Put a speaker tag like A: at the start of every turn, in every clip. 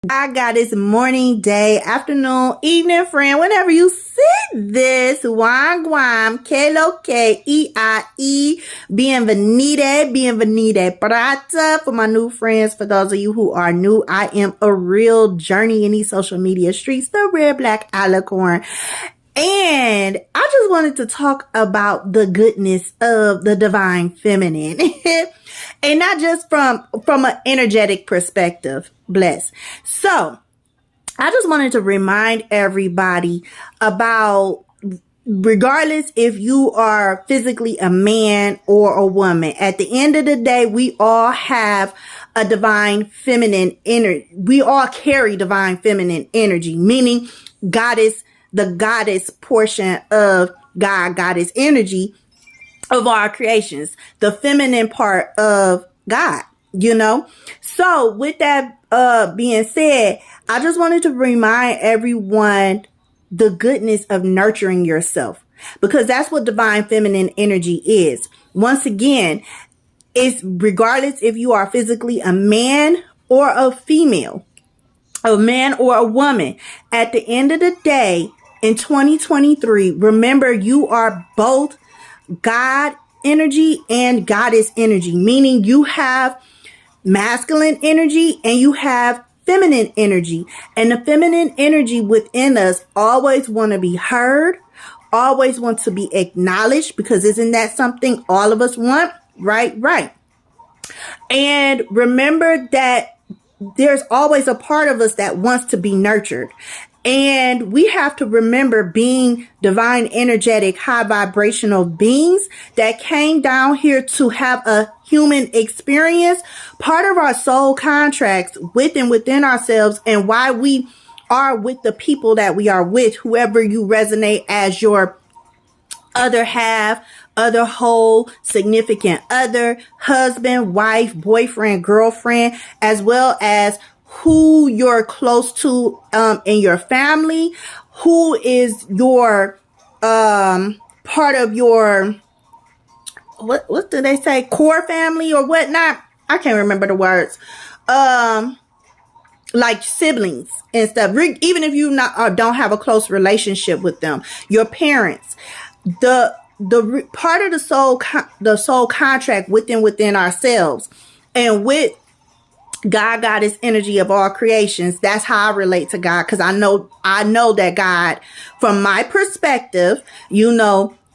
A: I got this morning, day, afternoon, evening, friend, whenever you see this. Guam, que lo que, E-I-E, bienvenide, prata. For my new friends, for those of you who are new, I am a real journey in these social media streets, the red, black, alicorn. And I just wanted to talk about the goodness of the divine feminine. And not just from an energetic perspective. Bless. So I just wanted to remind everybody about, regardless if you are physically a man or a woman, at the end of the day, we all have a divine feminine energy. We all carry divine feminine energy, meaning the goddess portion of goddess energy of our creations, the feminine part of God, So with that being said, I just wanted to remind everyone the goodness of nurturing yourself, because that's what divine feminine energy is. Once again, it's regardless if you are physically a man or a female, a man or a woman. At the end of the day, in 2023, remember you are both God energy and goddess energy, meaning you have masculine energy and you have feminine energy. And the feminine energy within us always want to be heard, always want to be acknowledged, because isn't that something all of us want? Right. And remember that there's always a part of us that wants to be nurtured. And we have to remember, being divine, energetic, high vibrational beings that came down here to have a human experience, part of our soul contracts within ourselves, and why we are with the people that we are with, whoever you resonate as your other half, other whole, significant other, husband, wife, boyfriend, girlfriend, as well as who you're close to in your family, who is your part of your, what do they say, core family or whatnot? I can't remember the words. Like siblings and stuff. Even if you don't have a close relationship with them, your parents, the part of the soul contract within ourselves, and with God, goddess energy of all creations. That's how I relate to God, because I know that God, from my perspective,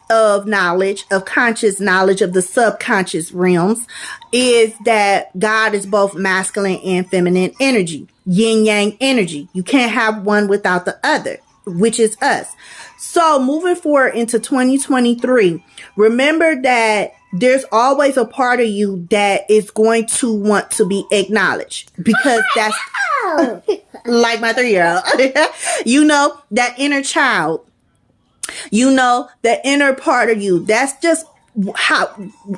A: of knowledge, of conscious knowledge of the subconscious realms, is that God is both masculine and feminine energy, yin yang energy. You can't have one without the other, which is us. So moving forward into 2023, remember that there's always a part of you that is going to want to be acknowledged, because that's like my 3-year-old, that inner child, the inner part of you. That's just how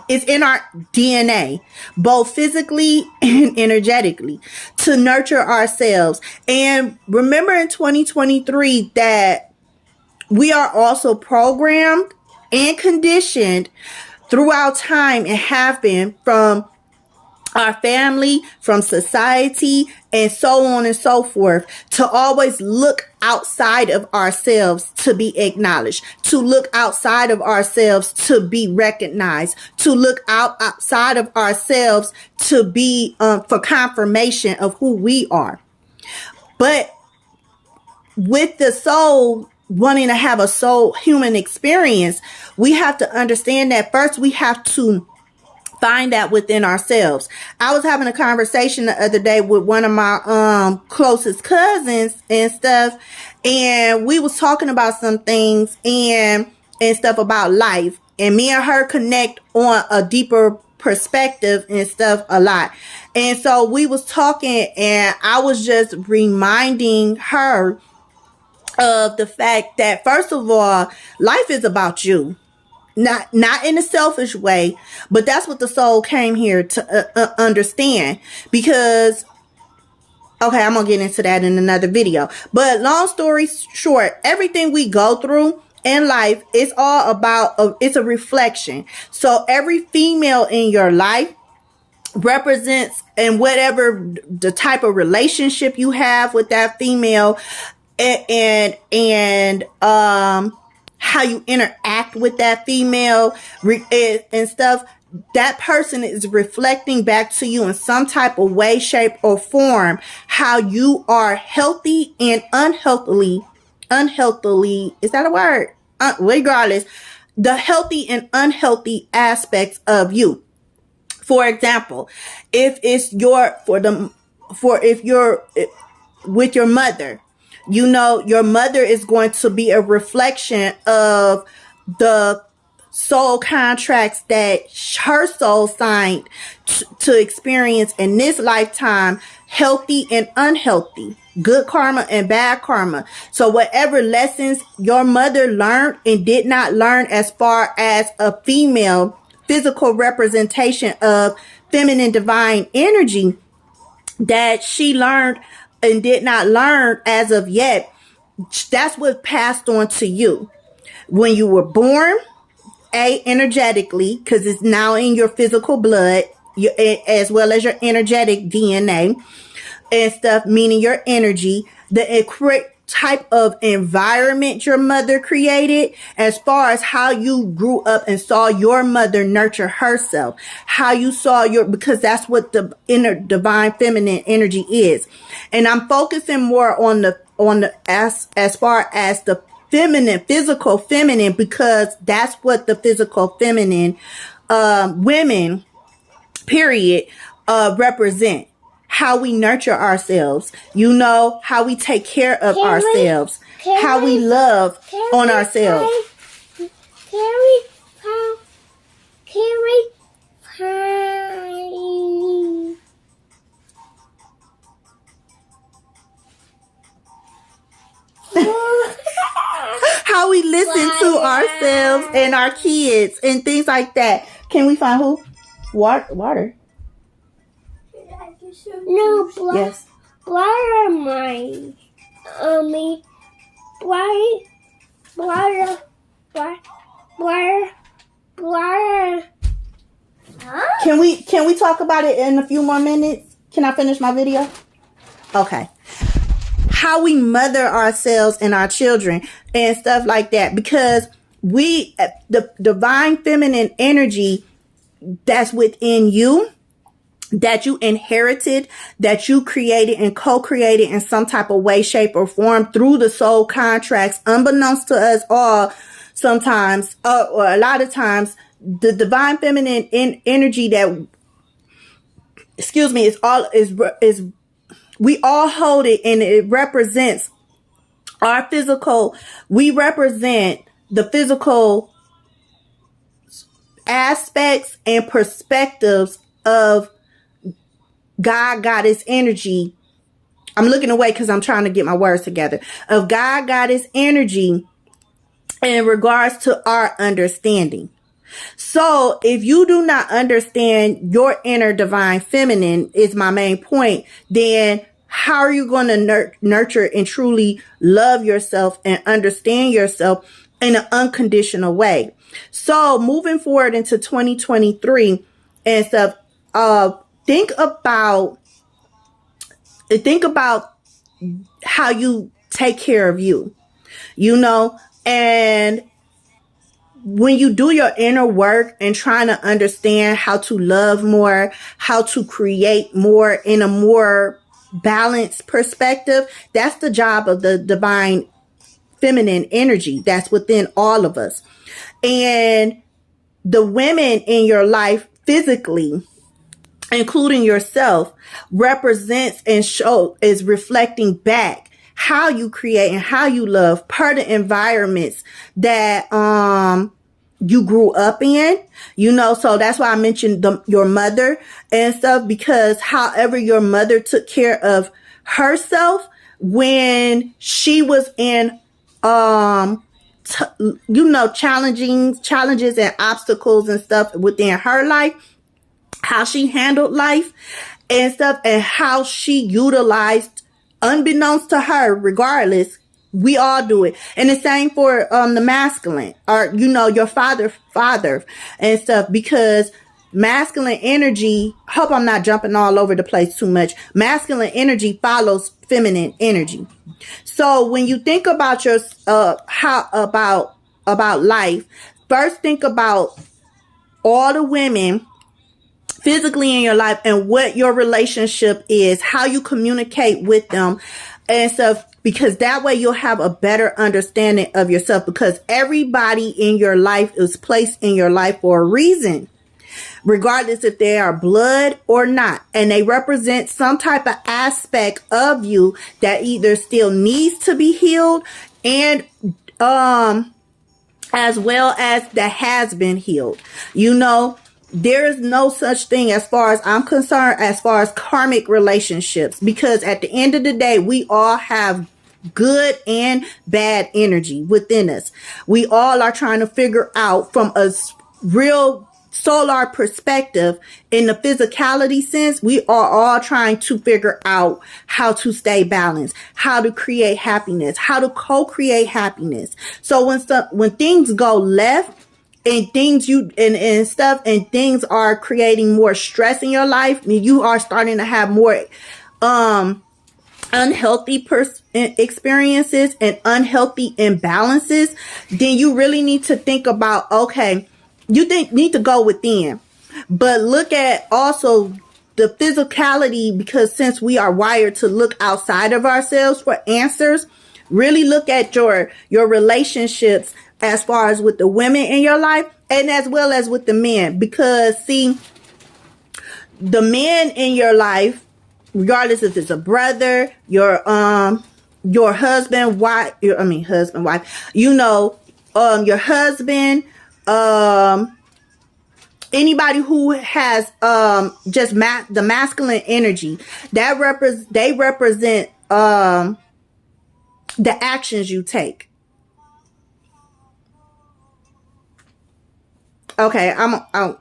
A: it's in our DNA, both physically and energetically, to nurture ourselves. And remember in 2023 that we are also programmed and conditioned throughout time, and have been, from our family, from society, and so on and so forth, to always look outside of ourselves to be acknowledged, to look outside of ourselves to be recognized, to look outside of ourselves to be for confirmation of who we are. But with the soul wanting to have a soul human experience, we have to understand that first we have to find that within ourselves. I was having a conversation the other day with one of my closest cousins and stuff, and we was talking about some things and stuff about life, and me and her connect on a deeper perspective and stuff a lot. And so we was talking, and I was just reminding her of the fact that, first of all, life is about you. Not in a selfish way, but that's what the soul came here to understand. Because, okay, I'm going to get into that in another video. But long story short, everything we go through in life is all about, it's a reflection. So every female in your life represents, and whatever the type of relationship you have with that female, and how you interact with that female and stuff, that person is reflecting back to you in some type of way, shape, or form how you are healthy and unhealthily, is that a word? Regardless, the healthy and unhealthy aspects of you. For example, if you're with your mother, you know, your mother is going to be a reflection of the soul contracts that her soul signed to experience in this lifetime, healthy and unhealthy, good karma and bad karma. So whatever lessons your mother learned and did not learn as far as a female physical representation of feminine divine energy that she learned and did not learn as of yet, that's what passed on to you when you were born, energetically, because it's now in your physical blood, as well as your energetic DNA and stuff, meaning your energy, the correct type of environment your mother created, as far as how you grew up and saw your mother nurture herself, how you saw because that's what the inner divine feminine energy is. And I'm focusing more on the as far as the feminine, physical feminine, because that's what the physical feminine women, period, represent. How we nurture ourselves, you know, how we take care of ourselves, how we love on ourselves. How we listen to ourselves and our kids and things like that. Can we find who? Water.
B: No,
A: yes.
B: Why am I?
A: Can we talk about it in a few more minutes? Can I finish my video? Okay. How we mother ourselves and our children and stuff like that, because the divine feminine energy that's within you, that you inherited, that you created and co-created in some type of way, shape, or form through the soul contracts, unbeknownst to us all, sometimes, or a lot of times, the divine feminine energy that, is we all hold it, and it represents our physical. We represent the physical aspects and perspectives of God, Goddess energy. I'm looking away because I'm trying to get my words together. Of God, Goddess energy in regards to our understanding. So if you do not understand your inner divine feminine, is my main point, then how are you going to nurture and truly love yourself and understand yourself in an unconditional way? So moving forward into 2023 and stuff, think about how you take care of you, you know, and when you do your inner work and trying to understand how to love more, how to create more in a more balanced perspective, that's the job of the divine feminine energy that's within all of us. And the women in your life physically, including yourself, represents and is reflecting back how you create and how you love per the environments that you grew up in, you know. So that's why I mentioned your mother and stuff, because however your mother took care of herself when she was in challenges and obstacles and stuff within her life, how she handled life and stuff, and how she utilized, unbeknownst to her, regardless, we all do it. And the same for the masculine, or, you know, your father and stuff, because masculine energy, hope I'm not jumping all over the place too much. Masculine energy follows feminine energy. So when you think about your about life, first think about all the women physically in your life and what your relationship is, how you communicate with them and stuff, because that way you'll have a better understanding of yourself, because everybody in your life is placed in your life for a reason, regardless if they are blood or not, and they represent some type of aspect of you that either still needs to be healed and as well as that has been healed. You know, there is no such thing, as far as I'm concerned, as far as karmic relationships, because at the end of the day, we all have good and bad energy within us. We all are trying to figure out from a real solar perspective, in the physicality sense, we are all trying to figure out how to stay balanced, how to create happiness, how to co-create happiness. So when things go left and things and stuff and things are creating more stress in your life, you are starting to have more unhealthy experiences and unhealthy imbalances, then you really need to think about, okay, you need to go within, but look at also the physicality, because since we are wired to look outside of ourselves for answers, really look at your relationships as far as with the women in your life and as well as with the men, because see, the men in your life, regardless if it's a brother, your husband, wife, you know, your husband, anybody who has just the masculine energy, that they represent the actions you take. Okay, I'm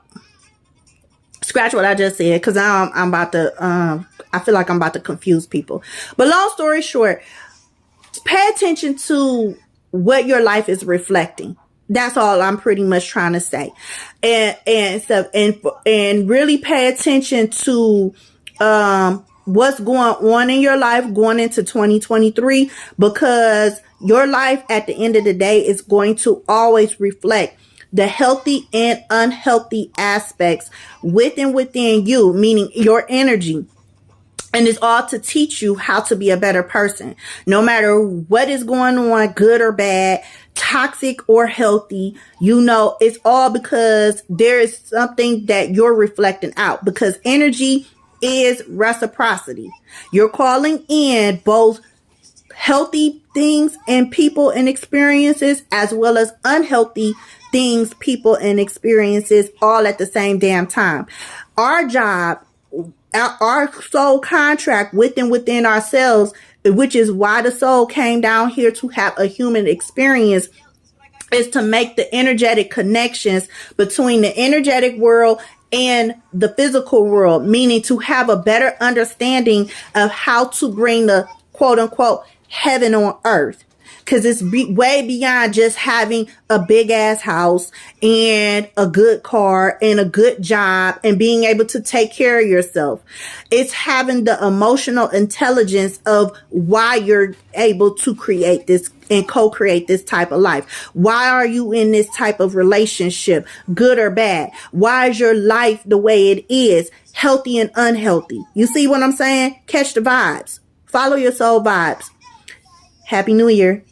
A: scratch what I just said, because I'm about to I feel like I'm about to confuse people. But long story short, pay attention to what your life is reflecting. That's all I'm pretty much trying to say. And stuff, and really pay attention to what's going on in your life going into 2023, because your life at the end of the day is going to always reflect the healthy and unhealthy aspects within you, meaning your energy. And it's all to teach you how to be a better person, no matter what is going on, good or bad, toxic or healthy. You know, it's all because there is something that you're reflecting out, because energy is reciprocity. You're calling in both healthy things and people and experiences, as well as unhealthy things, people and experiences, all at the same damn time. Our job, our soul contract within ourselves, which is why the soul came down here to have a human experience, is to make the energetic connections between the energetic world and the physical world, meaning to have a better understanding of how to bring the quote unquote heaven on earth. Because it's way beyond just having a big ass house and a good car and a good job and being able to take care of yourself. It's having the emotional intelligence of why you're able to create this and co-create this type of life. Why are you in this type of relationship, good or bad? Why is your life the way it is, healthy and unhealthy? You see what I'm saying? Catch the vibes. Follow your soul vibes. Happy New Year.